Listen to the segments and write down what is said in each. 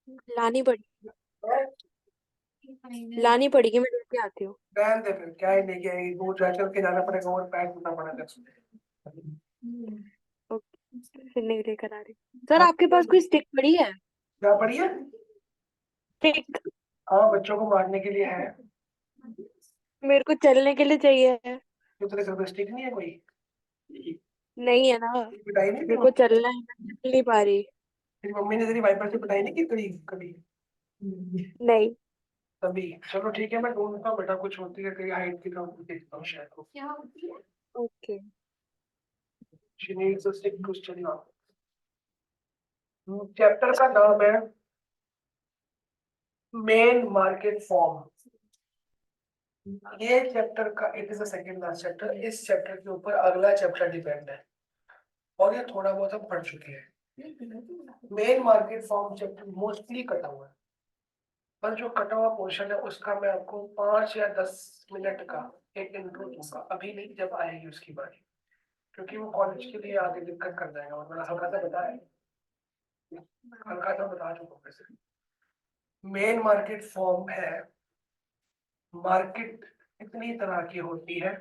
लानी पड़ेगी। लानी पड़ेगी, मैं लेके आती हूँ। रहने दे फिर, क्या ही लेके आएगी, दूर जा चल के जाना पड़ेगा और पैक करना पड़ेगा। ओके, फिर नहीं लेकर आ रही। सर आपके पास कोई स्टिक पड़ी है? क्या बढ़िया। स्टिक। हाँ, बच्चों को मारने के लिए है। मेरे को चलने के लिए चाहिए है। तो तेरे घर पे स्टिक नहीं है कोई? नहीं है ना। पिटाई नहीं मेरे की को चलना है, मैं चल नहीं पा रही। तेरी मम्मी ने तेरी वाइपर से पिटाई नहीं की कभी कभी? नहीं। तभी चलो ठीक है, मैं ढूंढता हूँ बेटा, कुछ होती है कहीं हाइट की, तो देखता हूँ शायद को। Okay. She needs a stick to study on. Chapter का नाम है मेन मार्केट फॉर्म। ये चैप्टर का it is the second last chapter. इस चैप्टर के ऊपर अगला चैप्टर डिपेंड है, और ये थोड़ा बहुत हम पढ़ चुके हैं। Main market form chapter mostly कटा हुआ है, पर जो कटा हुआ पोर्शन है उसका मैं आपको 5 या 10 मिनट का एक इंट्रो दूंगा, अभी नहीं, जब आएगी उसकी बारी, क्योंकि वो कॉलेज के लिए आगे दिक्कत कर जाएगा। और मैंने हल्का सा बताया, हल्का सा बता चुका हूँ वैसे। मेन मार्केट फॉर्म है, मार्केट कितनी तरह की होती है,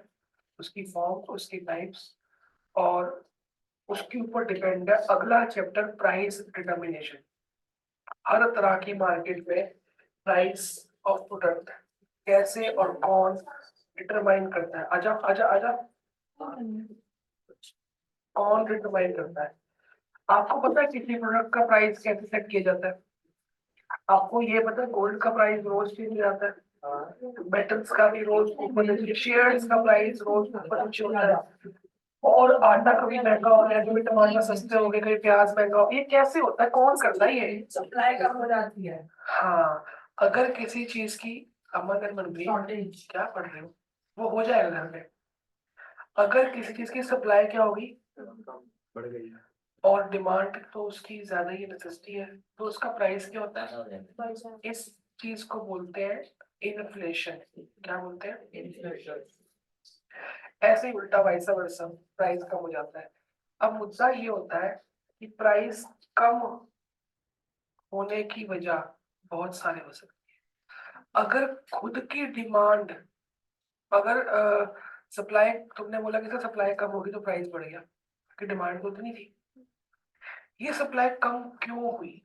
उसकी फॉर्म, उसकी टाइप्स, और उसके ऊपर डिपेंड है अगला चैप्टर प्राइस डिटर्मिनेशन। हर तरह की मार्केट में प्राइस ऑफ प्रोडक्ट कैसे और कौन डिटरमाइन करता है, आजा आजा आजा, कौन डिटरमाइन करता है। आपको पता है किसी प्रोडक्ट का प्राइस कैसे सेट किया जाता है? आपको ये पता है गोल्ड का प्राइस रोज चेंज हो जाता है, मेटल्स का भी रोज ऊपर नीचे, शेयर्स का प्राइस रोज ऊपर नीचे होता है, और आटा कभी महंगा हो गया, कभी टमाटर सस्ते हो गए, कभी प्याज महंगा हो, ये कैसे होता है, कौन करता है ये? सप्लाई कम हो जाती है। हाँ, अगर किसी चीज की आमदन बन गई, क्या पढ़ रहे हो, वो हो जाएगा घर में। अगर किसी चीज की सप्लाई क्या होगी, बढ़ गई, और डिमांड तो उसकी ज्यादा ही नेसेसिटी है, तो उसका प्राइस क्या होता है? इस चीज को बोलते हैं इन्फ्लेशन। क्या बोलते हैं? इन्फ्लेशन। ऐसे ही उल्टा वाइसा वर्सा, प्राइस कम हो जाता है। अब मुद्दा ये होता है कि प्राइस कम होने की वजह बहुत सारे हो सकते हैं। अगर खुद की डिमांड, अगर सप्लाई, तुमने बोला कि सप्लाई कम होगी तो प्राइस बढ़ गया, कि डिमांड तो उतनी थी, ये सप्लाई कम क्यों हुई?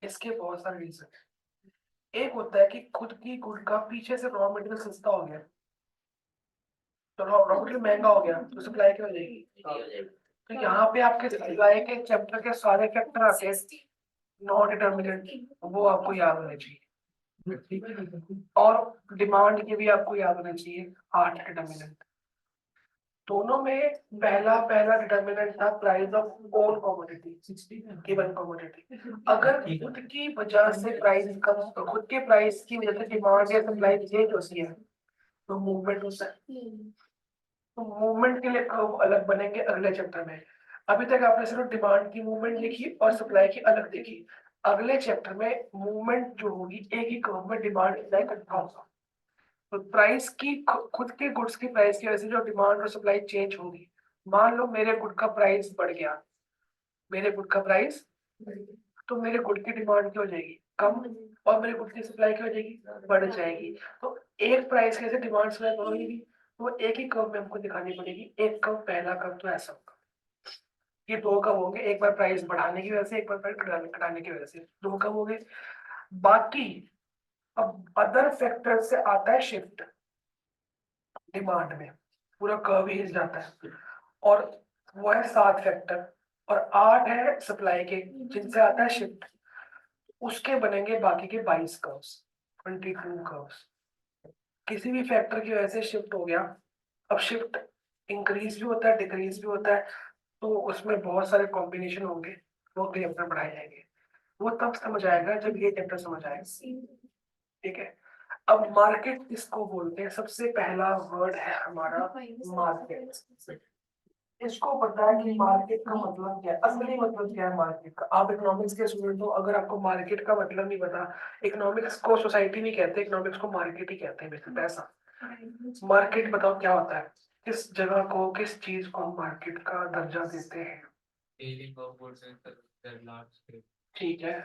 इसके बहुत सारे रीजन है। एक होता है कि खुद की गुड का पीछे से रॉ मटेरियल सस्ता हो गया, तो रॉ मटेरियल महंगा हो गया, तो सप्लाई क्या हो जाएगी? तो यहाँ पे आपके सप्लाई के चैप्टर के सारे फैक्टर आते हैं, नॉन डिटर्मिनेंट, वो आपको याद होने चाहिए, और डिमांड के भी आपको याद होने चाहिए 8 डिटर्मिनेंट। दोनों में पहला पहला डिटर्मिनेंट था price of own commodity, given commodity. अगर खुद की वजह से प्राइस कम, खुद के प्राइस की वजह से डिमांड या सप्लाई चेंज होती है, तो मूवमेंट होता है। तो मूवमेंट के लिए कर्व अलग बनेंगे अगले चैप्टर में। अभी तक आपने सिर्फ डिमांड की मूवमेंट देखी और सप्लाई की अलग देखी। अगले चैप्टर में मूवमेंट जो होगी एक ही कर्व में, डिमांड सप्लाई इकट्ठा होगा, तो प्राइस की खुद के गुड्स की प्राइस की वजह से जो डिमांड और सप्लाई चेंज होगी। मान लो मेरे गुड का प्राइस बढ़ गया, मेरे गुड का प्राइस, तो मेरे गुड की डिमांड क्या हो जाएगी? कम, और मेरे गुड की सप्लाई क्या हो जाएगी? बढ़ जाएगी। तो एक प्राइस कैसे डिमांड सप्लाई बढ़ेगी, तो एक ही कर्व में हमको दिखानी पड़ेगी। एक कर्व, पहला कर्व तो ऐसा होगा, ये दो कर्व होंगे, एक बार प्राइस बढ़ाने की वजह से, एक बार प्राइस घटाने की वजह से, दो कर्व हो गए। बाकी अब अदर फैक्टर से आता है शिफ्ट, डिमांड में पूरा कर्व ही हिल जाता है, और वो है 7 फैक्टर, और 8 है सप्लाई के जिनसे आता है शिफ्ट, उसके बनेंगे बाकी के 22 कर्व्स, 22 कर्व्स। किसी भी फैक्टर की वजह से शिफ्ट हो गया। अब शिफ्ट इंक्रीज भी होता है, डिक्रीज भी होता है, तो उसमें बहुत सारे कॉम्बिनेशन होंगे, वो अगले चैप्टर पढ़ाए जाएंगे। वो तब समझ आएगा जब ये चैप्टर समझ आएगा, ठीक है। अब मार्केट किसको बोलते हैं? सबसे पहला वर्ड है हमारा मार्केट। इसको पता है कि मार्केट का मतलब क्या है, असली मतलब क्या है मार्केट का। आप इकोनॉमिक्स के स्टूडेंट हो, अगर आपको मार्केट का मतलब नहीं पता, इकोनॉमिक्स को सोसाइटी नहीं कहते, इकोनॉमिक्स को मार्केट ही कहते हैं, वैसे पैसा। मार्केट बताओ क्या होता है, किस जगह को, किस चीज को मार्केट का दर्जा देते हैं? ठीक है,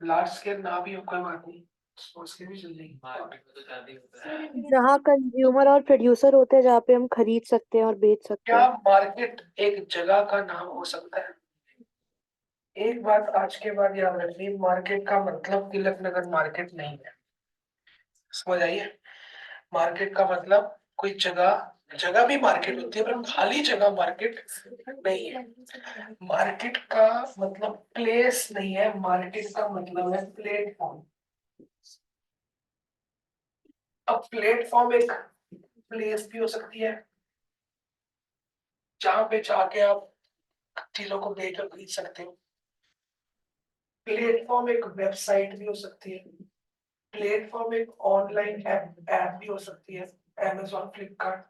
लार्ज स्केल ना भी हो कोई बात नहीं, स्मॉल स्केल भी चल जाएगी। जहाँ कंज्यूमर और प्रोड्यूसर होते हैं, जहाँ पे हम खरीद सकते हैं और बेच सकते क्या हैं। मार्केट एक जगह का नाम हो सकता है? एक बात आज के बाद याद रखिए, मार्केट का मतलब तिलक नगर मार्केट नहीं है, समझ आइए। मार्केट का मतलब कोई जगह, जगह भी मार्केट होती है पर खाली जगह मार्केट नहीं है। मार्केट का मतलब प्लेस नहीं है, मार्केट का मतलब है प्लेटफॉर्म। अब प्लेटफॉर्म एक प्लेस भी हो सकती है जहां पे जाके आप चीजों को देखकर खरीद सकते हो। प्लेटफॉर्म एक वेबसाइट भी हो सकती है। प्लेटफॉर्म एक ऑनलाइन ऐप ऐप भी हो सकती है, Amazon, फ्लिपकार्ट।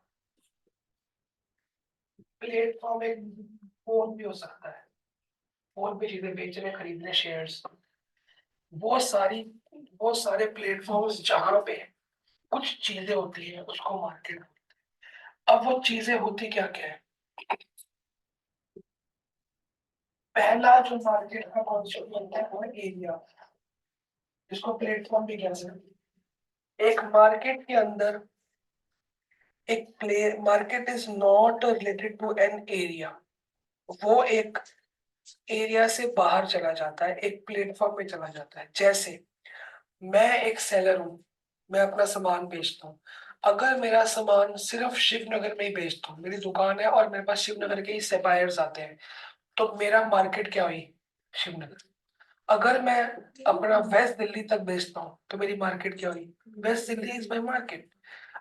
प्लेटफॉर्म एक फोन भी हो सकता है, फोन पे चीजें बेचने खरीदने शेयर्स। वो सारी वो सारे प्लेटफॉर्म्स जहां पे कुछ चीजें होती है उसको मार्केट। अब वो चीजें होती क्या क्या है? पहला जो मार्केट का कॉन्सेप्ट बनता है वो है एरिया, जिसको प्लेटफॉर्म भी कह सकते हैं। एक मार्केट के अंदर एक play market is not related to an area. वो एक एरिया से बाहर चला जाता है, एक प्लेटफॉर्म पे चला जाता है। जैसे मैं एक सेलर हूँ, मैं अपना सामान बेचता हूँ। अगर मेरा सामान सिर्फ शिवनगर में ही बेचता हूँ, मेरी दुकान है और मेरे पास शिवनगर के ही बायर्स आते हैं, तो मेरा मार्केट क्या हुई? शिवनगर। अगर मैं अपना वेस्ट दिल्ली तक बेचता हूँ तो मेरी मार्केट क्या हुई? West Delhi is my market.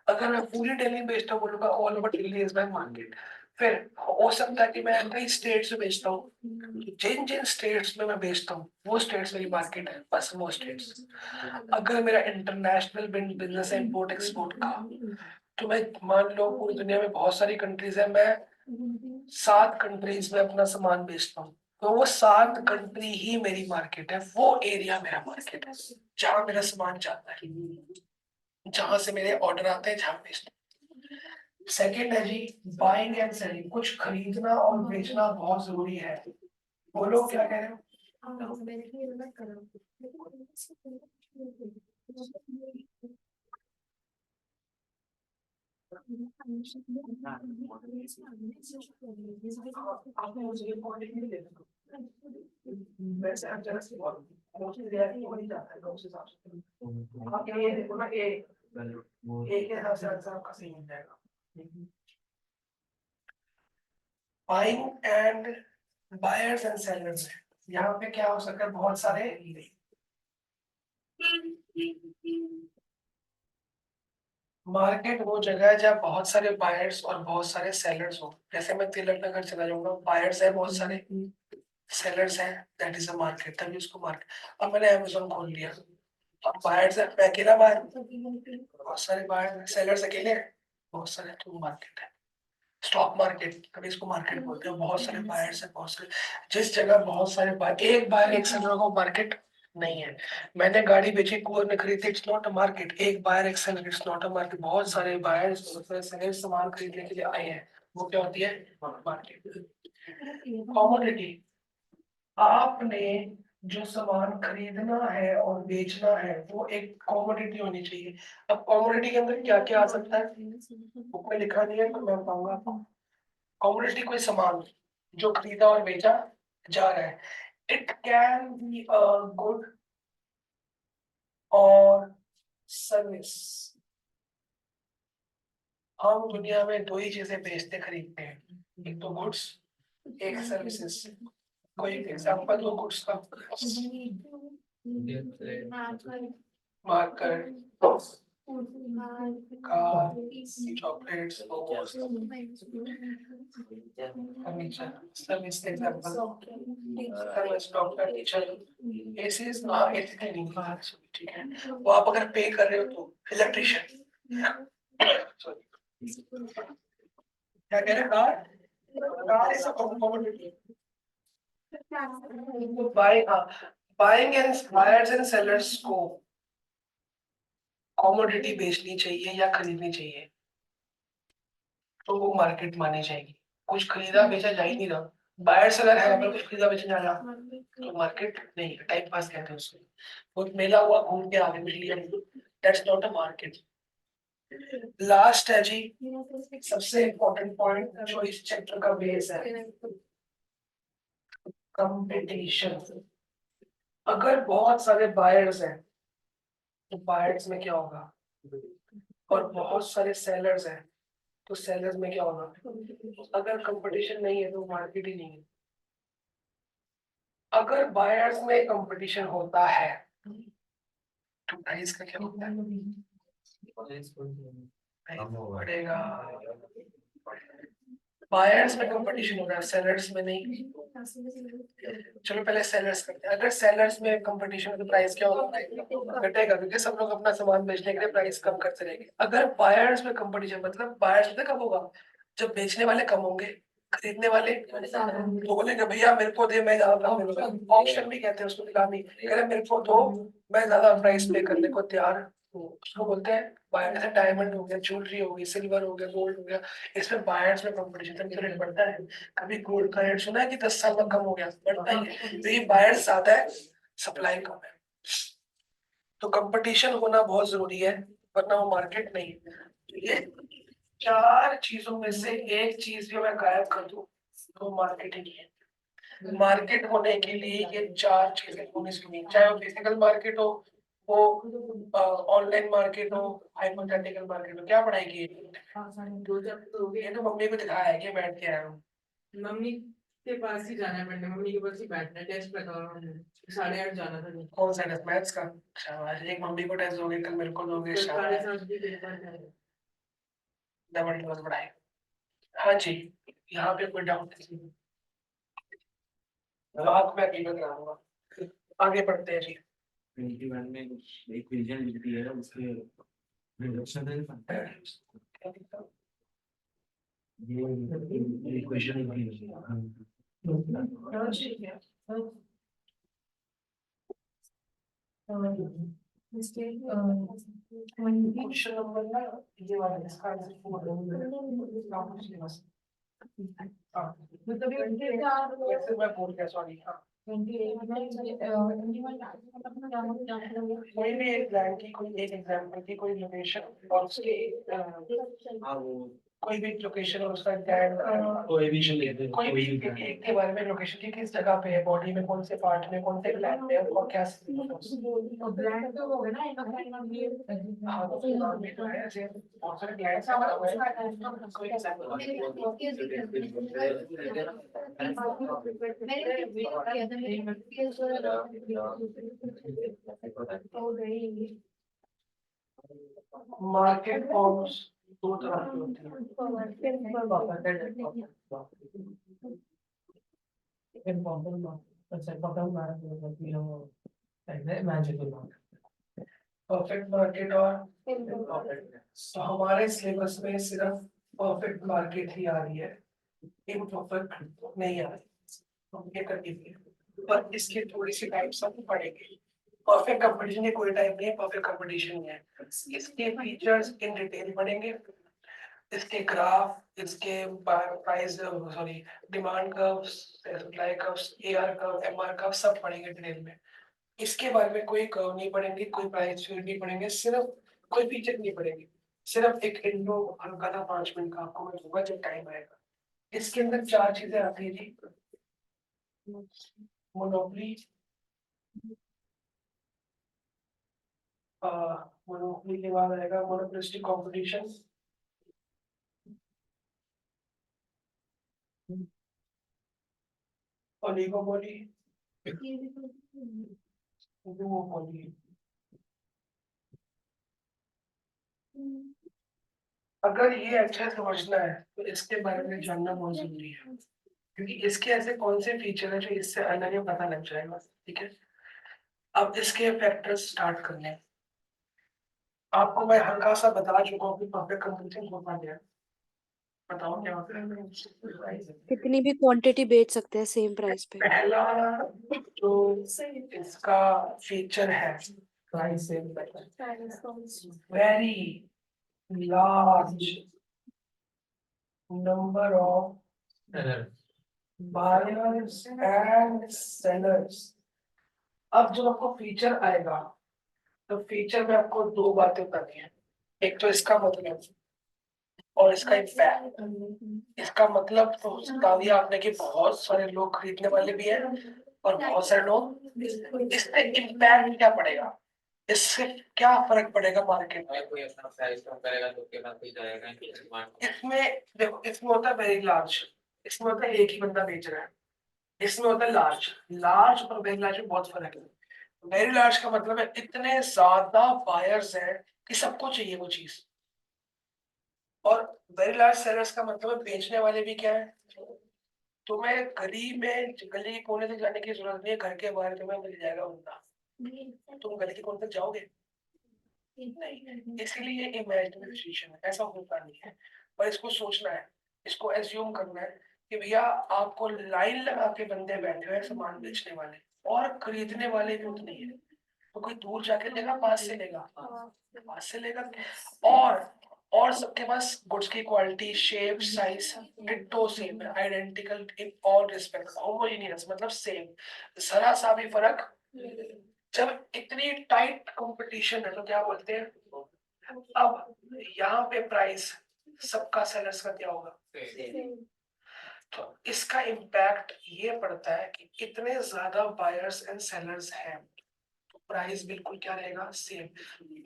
अगर मैं पूरी दिल्ली में बेचता हूँ, बोलूंगा all over Delhi is my market. फिर हो सकता है कि मैं कई स्टेट्स में बेचता हूँ, जिन जिन स्टेट्स में मैं बेचता हूँ वो स्टेट्स मेरी मार्केट है, बस वो स्टेट्स। अगर मेरा इंटरनेशनल बिजनेस है, इंपोर्ट एक्सपोर्ट का, तो मैं मान लो पूरी दुनिया में बहुत सारी कंट्रीज है, मैं 7 कंट्रीज में अपना सामान बेचता हूँ, तो वो 7 कंट्री ही मेरी मार्केट है, वो एरिया मेरा मार्केट है जहां मेरा सामान जाता है, जहां से मेरे ऑर्डर आते हैं, जहां बेचता हूँ। सेकेंड है जी बाइंग एंड सेलिंग, कुछ खरीदना और बेचना बहुत जरूरी है। बोलो क्या कह रहे हो? आप मुझे ये पॉइंट नहीं देते। वैसे आप जरा सी और मोस्टली रियलिटी हो ही जाता है उस हिसाब से। आप ये देखो ना, ए के हिसाब से आंसर आपका सही मिल जाएगा। Buying and buyers and sellers है, यहाँ पे क्या हो सकता है? बहुत सारे मार्केट वो जगह है जहाँ बहुत सारे बायर्स और बहुत सारे सेलर्स हो। जैसे मैं तिलक नगर चला जाऊंगा, बायर्स है बहुत सारे, सेलर्स हैं, दैट इज अ मार्केट, तभी उसको मार्केट। अब मैंने अमेज़न खोल लिया, अब बायर्स है, मैं अकेला बायर, बहुत सारे बायर सेलर्स अकेले हैं, बहुत सारे, तो मार्केट है। स्टॉक मार्केट, कभी इसको मार्केट बोलते हैं, बहुत सारे बायर्स हैं, बहुत सारे, जिस जगह बहुत सारे बायर, एक बायर एक सेलर को मार्केट नहीं है। मैंने गाड़ी बेची, कुछ ने खरीदी, इट्स नॉट अ मार्केट। एक बायर एक seller, it's not a market. बहुत सारे बायर्स सेलर सामान खरीदने के लिए आए हैं, वो क्या होती है? मार्केट। कॉमोडिटी, आपने जो सामान खरीदना है और बेचना है वो एक कॉमोडिटी होनी चाहिए। अब कॉमोडिटी के अंदर क्या क्या आ सकता है, बुक में लिखा नहीं है तो मैं बताऊंगा आपको। कॉमोडिटी कोई सामान जो खरीदा और बेचा जा रहा है। It can be a good और सर्विस। हम दुनिया में दो ही चीजें बेचते खरीदते हैं, एक तो गुड्स, एक सर्विसेज। कोई एग्जांपल दो गुड्स का? Marker, car, chocolates, furniture. Service example, service, doctor, teacher, ACs, हाँ एसी क्लीनिंग, हाँ ठीक है। वो आप अगर पे कर रहे हो तो इलेक्ट्रिशियन, सॉरी क्या कह रहे हैं? Car, car is a commodity. Buying and buyers and sellers को कॉमोडिटी बेचनी चाहिए या खरीदनी चाहिए तो वो मार्केट मानी जाएगी। कुछ खरीदा बेचा जा ही नहीं रहा बायर सेलर है, मैं कुछ खरीदा बेचने आया तो मार्केट नहीं है, टाइम पास कहते हैं उसको। वो मेला हुआ, घूम के आगे मिल लिया, that's not a market. Last है जी सबसे इम्पोर्टेंट पॉइंट जो इस चैप्टर का बेस है, कंपटीशन। अगर बहुत सारे बायर्स हैं तो बायर्स में क्या होगा, और बहुत सारे सेलर्स हैं तो सेलर्स में क्या होगा। अगर कंपटीशन नहीं है तो मार्केट ही नहीं है। अगर बायर्स में कंपटीशन होता है तो प्राइस का क्या होता है, बढ़ेगा। बायर्स में कंपटीशन हो रहा है, सेलर्स में नहीं। चलो पहले सेलर्स करते हैं। अगर सेलर्स में कंपटीशन हो तो प्राइस क्या होगा, घटेगा, क्योंकि सब लोग अपना सामान बेचने के लिए प्राइस कम करते रहेंगे। अगर बायर्स में कंपटीशन, मतलब बायर्स में कब होगा, जब बेचने वाले कम होंगे, खरीदने वाले तो बोलेंगे भैया मेरे को दे, मैं ज्यादा ऑप्शन भी कहते हैं उसको, नीलामी, कह रहे मेरे को दो, मैं ज्यादा प्राइस पे करने को तैयार हूँ, उसको बोलते हैं बायर। जैसे डायमंड हो गया, ज्वेलरी हो गई, सिल्वर हो गया, गोल्ड हो गया, इसमें बायर्स में कंपटीशन से रेट बढ़ता है। कभी गोल्ड का रेट सुना है कि 10 साल में कम हो गया, बढ़ता ही है, तो ये बायर्स ज्यादा है, सप्लाई कम है। तो कंपटीशन होना बहुत जरूरी है, वरना वो मार्केट नहीं है। तो ये चार चीजों में से एक चीज जो मैं गायब कर दूं तो मार्केट ही नहीं है। मार्केट होने के लिए ये चार चीजें होनी जरूरी, चाहे वो फिजिकल मार्केट हो, वो ऑनलाइन मार्केट हो, हाइपोथेटिकल मार्केट हो। क्या पढ़ाएगी ये तो मम्मी को दिखाया है कि बैठ के आया हूँ। मम्मी के पास ही जाना है, पढ़ने मम्मी के पास ही बैठना है, टेस्ट बताओ, 8:30 जाना था। कौन सा टेस्ट, मैथ्स का? शाबाश, एक मम्मी को टेस्ट दोगे, कल मेरे को दोगे, शाबाश, 7:30 भी पेपर है। डबल डबल पढ़ाई। हाँ जी, यहाँ पे कोई डाउट नहीं, बात मैं अभी बताऊंगा। आगे बढ़ते हैं जी। 21 में एक रीजन लिखती है उसके रिडक्शन है। ये क्वेश्चन क्वेश्चन नंबर ना, ये वाला इसका आंसर 4 है। वैसे मैं बोल गया, सॉरी। हाँ, कोई भी एक ब्रांड की, कोई एक एग्जांपल की, कोई लोकेशन और उसके कोई भी लोकेशन और उसका ब्रांड, कोई भी कोई भी एक के बारे में, लोकेशन की किस जगह पे है, बॉडी में कौन से पार्ट में, कौन से ग्लैंड में, और क्या ब्रांड तो हो गया ना, हाँ, उसके नाम भी तो है, ऐसे बहुत सारे ग्लैंड्स हैं, कोई मार्केट फॉर्म्स दो तरह की होती है। परफेक्ट मार्केट और इम्परफेक्ट। तो हमारे सिलेबस में सिर्फ परफेक्ट मार्केट ही आ रही है, इम्परफेक्ट नहीं आ रही, तो ये कर दीजिए। पर इसके थोड़ी सी टाइप्स हम पढ़ेंगे। परफेक्ट कंपटीशन कोई टाइप नहीं है, परफेक्ट कंपटीशन है। इसके फीचर्स इन डिटेल पढ़ेंगे, इसके ग्राफ, इसके price, sorry, demand curves, supply curves, AR curve, MR curve, सब पढ़ेंगे डिटेल में। इसके बारे में कोई कर्व नहीं पढ़ेंगे, कोई प्राइस फील्ड नहीं पढ़ेंगे, सिर्फ कोई फीचर नहीं पढ़ेंगे, सिर्फ एक इंट्रो हल्का था 5 मिनट का, आपको मैं दूंगा जब टाइम आएगा। इसके अंदर चार चीजें आती है जी, मोनोपोली, मोनोपोली के बाद आएगा मोनोपोलिस्टिक कंपटीशन, ओलिगोपोली, दुओपोली। अगर ये अच्छा समझना है तो इसके बारे में जानना बहुत जरूरी है, क्योंकि इसके ऐसे कौन से फीचर है जो इससे अलग है, पता लग जाएगा। ठीक है, अब इसके फैक्टर्स स्टार्ट करने हैं। आपको मैं हल्का सा बता चुका हूँ कि परफेक्ट कंपटीशन होता क्या है, बताओ क्या होता है। कितनी भी क्वांटिटी बेच सकते हैं सेम प्राइस पे। पहला जो इसका फीचर है, very large number of buyers and sellers. अब जब आपको फीचर आएगा तो फीचर में आपको दो बातें बतानी है, एक तो इसका मतलब और इसका इम्पैक्ट। इसका मतलब तो बता दिया आपने कि बहुत सारे लोग खरीदने वाले भी हैं और बहुत सारे लोग, इससे इम्पैक्ट क्या पड़ेगा, इससे क्या फर्क पड़ेगा मार्केट में। कोई अपना प्राइस कम करेगा तो उसके बाद कोई जाएगा नहीं। इसमें देखो, इसमें होता है वेरी लार्ज, इसमें होता है एक ही बंदा बेच रहा है, इसमें होता है लार्ज। लार्ज और वेरी लार्ज में बहुत फर्क है। वेरी लार्ज का मतलब है इतने ज्यादा बायर्स हैं कि सबको चाहिए वो चीज, और वेरी लार्ज सेलर्स का मतलब है बेचने वाले भी क्या है, तुम्हें गली में, गली के कोने तक जाने की जरूरत नहीं है, घर के बाहर तुम्हें मिल जाएगा बंदा। तुम गली के कोने तक जाओगे नहीं, इसीलिए इमेजिनरी सिचुएशन है, ऐसा होता नहीं है। पर इसको सोचना है, इसको एज्यूम करना है कि भैया आपको लाइन लगा के बंदे बैठे हुए हैं सामान बेचने वाले, और खरीदने वाले भी उतने ही है। तो कोई दूर जाके लेगा, पास से लेगा, पास से लेगा। और सबके पास गुड्स की quality, shape, size ditto same है, identical in all respect, homogeneous मतलब सेम, जरा सा भी फर्क। जब इतनी टाइट कंपटीशन है तो क्या बोलते हैं, अब यहाँ पे प्राइस सबका सेलर्स का क्या होगा, तो इसका इम्पैक्ट ये पड़ता है कि इतने ज्यादा बायर्स एंड सेलर्स हैं, प्राइस बिल्कुल क्या रहेगा, सेम,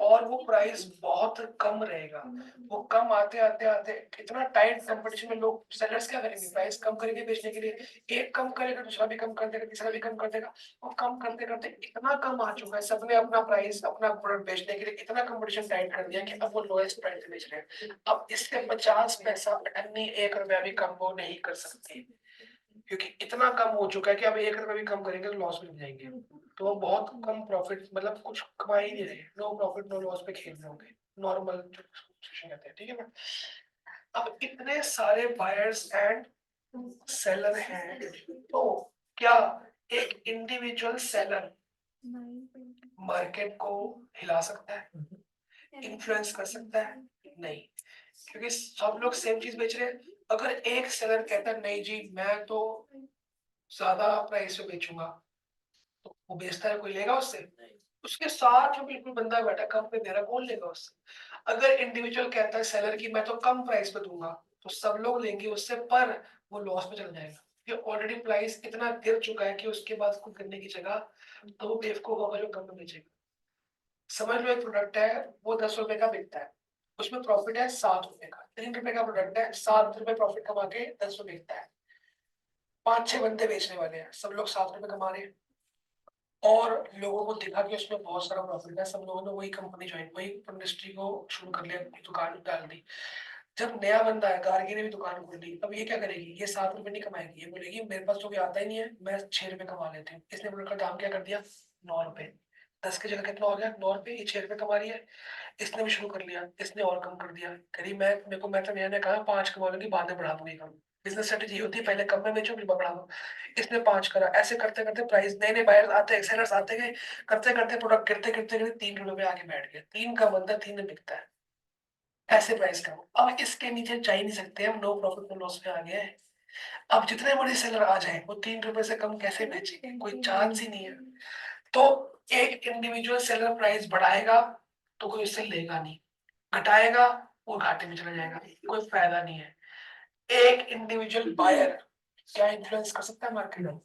और वो प्राइस बहुत कम रहेगा। वो कम आते आते आते इतना टाइट कंपटीशन में लोग, सेलर्स क्या करेंगे, प्राइस कम करेंगे बेचने के लिए, एक कम करेगा दूसरा भी कम कर देगा, तीसरा भी कम कर देगा, वो कम करते करते इतना कम आ चुका है, सबने अपना प्राइस, अपना प्रोडक्ट बेचने के लिए इतना कंपटीशन टाइट कर दिया कि अब वो लोएस्ट प्राइस पे बेच रहे हैं। अब इससे 50 पैसा, अन्नी 1 रुपया भी कम वो नहीं कर सकते, क्योंकि इतना कम हो चुका है कि अब 1 रुपया भी कम करेंगे तो लॉस में जाएंगे। तो वो बहुत कम प्रॉफिट, मतलब कुछ कमा ही नहीं रहे, नो प्रॉफिट नो लॉस पे खेल रहे होंगे, नॉर्मल सिचुएशन कहते हैं, ठीक है ना। अब इतने सारे बायर्स एंड सेलर हैं, तो क्या एक इंडिविजुअल सेलर मार्केट को हिला सकता है, इन्फ्लुएंस कर सकता है? नहीं, क्योंकि सब लोग सेम चीज बेच रहे हैं। अगर एक सेलर कहता है नहीं जी मैं तो ज्यादा प्राइस पे बेचूंगा, तो वो बेचता है, कोई लेगा उससे? उसके साथ जो बिल्कुल बंदा बैठा कम पे दे रहा, कौन लेगा उससे? अगर इंडिविजुअल कहता है सेलर की मैं तो कम प्राइस पे दूंगा, तो सब लोग लेंगे उससे, पर वो लॉस में चल जाएगा, ये ऑलरेडी प्राइस इतना गिर चुका है कि उसके बाद कुछ करने की जगह, तो वो बेवकूफ होगा जो कम में बेचेगा। समझ लो एक प्रोडक्ट है, वो 10 रुपए का बिकता है, उसमें प्रॉफिट है 7 रुपए का, 3 रुपए का प्रोडक्ट है, 7 रुपए प्रॉफिट कमा के 10 रुपए बिकता है। 5-6 बंदे बेचने वाले हैं, सब लोग 7 रुपए कमा रहे हैं, और लोगों को दिखा कि उसमें बहुत सारा प्रॉफिट है, सब लोगों ने वही कंपनी ज्वाइन, वही इंडस्ट्री को शुरू कर लिया, अपनी दुकान डाल दी। जब नया बंदा है, गार्गी ने भी दुकान खोल ली, अब ये क्या करेगी, ये 7 रुपए नहीं कमाएगी, ये बोलेगी मेरे पास तो कोई आता ही नहीं है, मैं 6 रुपए कमा लेती हूँ। इसने प्रोडक्ट का दाम क्या कर दिया, 9 रुपए, 10 की जगह कितना हो गया, 9 रुपए, ये 6 रुपए कमा रही है। इसने भी शुरू कर लिया, इसने और कम कर दिया, करी मैं मेरे को, मैं तो मैंने कहा 5 कमा लूंगी, बाद में बढ़ा दूंगी कम। बिजनेस स्ट्रेटेजी होती है पहले कम में बेचो फिर बढ़ा दो। इसने 5 करा, ऐसे करते करते प्राइस, नए नए बायर्स आते, सेलर्स आते गए, करते करते प्रोडक्ट गिरते गिरते गिरते 3 रुपए पे आके बैठ गया, 3 का बंदा 3 में बिकता है, ऐसे प्राइस का। अब इसके नीचे जा ही नहीं सकते हम, नो प्रॉफिट नो लॉस में आ गए हैं। अब जितने बड़े सेलर आ जाए वो 3 रुपए से कम कैसे बेचेंगे, कोई चांस ही नहीं है। तो एक इंडिविजुअल सेलर प्राइस बढ़ाएगा तो कोई उससे लेगा नहीं, घटाएगा वो घाटे में चला जाएगा, कोई फायदा नहीं है। एक इंडिविजुअल बायर क्या इन्फ्लुएंस कर सकता है मार्केट में?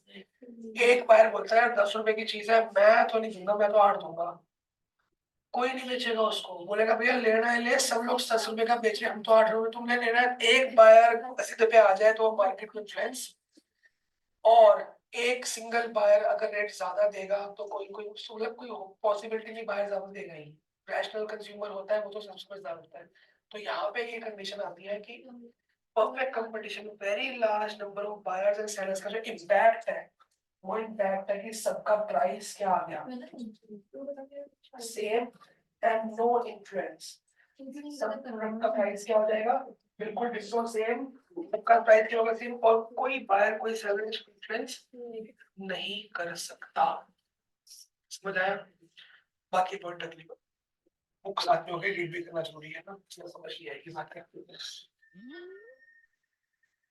एक बायर बोलता है 10 रुपए की चीज है, मैं तो नहीं दूंगा, मैं तो 8 दूंगा, कोई नहीं बेचेगा उसको, बोलेगा भैया लेना है ले, सब लोग 10 रुपए का बेच रहे हैं, हम तो 8 रुपए, तुमने लेना है। एक बायर 80 रुपए आ जाए तो मार्केट को इन्फ्लुएंस, और एक सिंगल बायर अगर रेट ज्यादा देगा तो कोई कोई मतलब कोई पॉसिबिलिटी नहीं, बायर ज्यादा देगा ही, रैशनल कंज्यूमर होता है वो तो सब समझदार होता है। तो यहाँ पे ये कंडीशन आती है कि perfect competition, very large number of buyers and sellers का जो इम्पैक्ट है, वो इम्पैक्ट है कि सबका प्राइस क्या आ गया, सेम एंड नो इन्फ्लुएंस। सब प्रोडक्ट का प्राइस क्या हो जाएगा, बिल्कुल डिस्को सेम, सबका प्राइस क्या होगा सेम, और कोई बायर कोई सेलर इन्फ्लुएंस नहीं कर सकता। समझ आया? बाकी पॉइंट अगली बार बुक साथ में हो गई, रीड भी करना जरूरी है ना, इसमें समझ लिया है कि बात करते हैं।